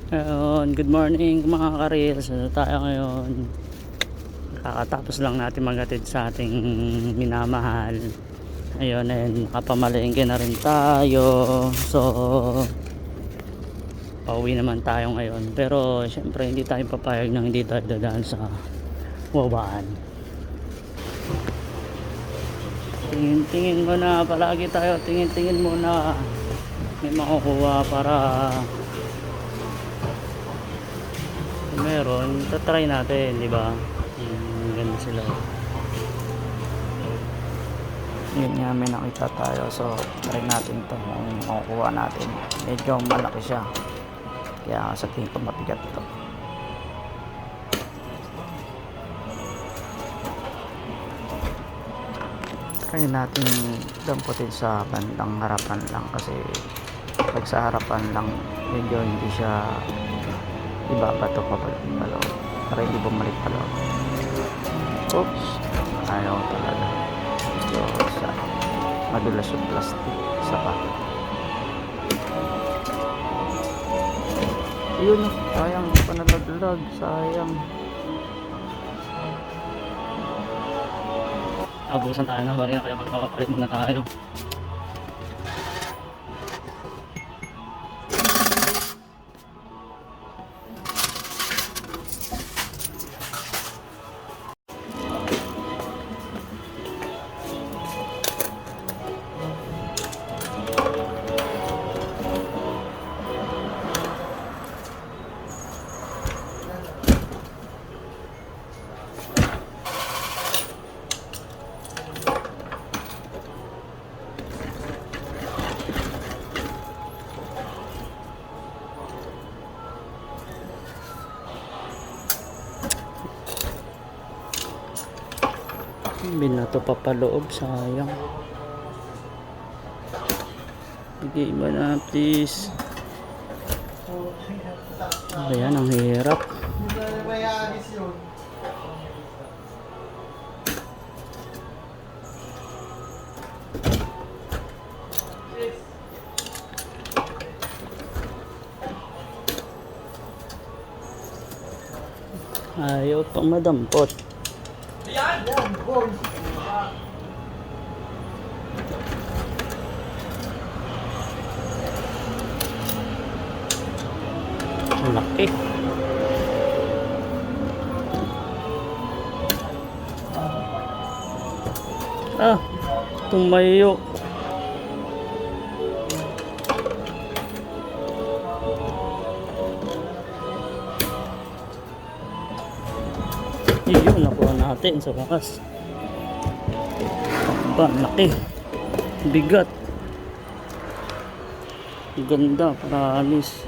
Ayun, good morning mga ka-reels. Ano tayo ngayon? Kakatapos lang natin maghatid sa ating minamahal. Ayun, nakapamalengke na rin tayo. So, pauwi naman tayo ngayon. Pero, syempre, hindi tayo papayag na hindi tayo dadaan sa wawaan. Tingin-tingin muna, palagi tayo tingin-tingin muna. May makukuha para meron, tatry natin, di ba? Ganda sila. Yun nga, may nakita tayo. So, try natin to kung makukuha natin. Medyo malaki siya. Kaya sa tingin ko mabigat to. Try natin damputin sa bandang harapan lang kasi pag sa harapan lang medyo hindi siya ibabato pabalik paloob para hindi bumalik paloob. Oops, ayaw talaga. So, madulas yung plastic sa packet. Yun, sayang, hindi pa nalaglag, sayang. Abusan tayo na, bari na kaya magpapapalit muna tayo. Binato pa paloob, sayang. Bigay mo na please. Ayan, ang hirap. Ayaw pang madampot. Laki. Tumayo. Yun, nakuha natin sa wakas. Ba, laki. Bigat. Ganda, promise.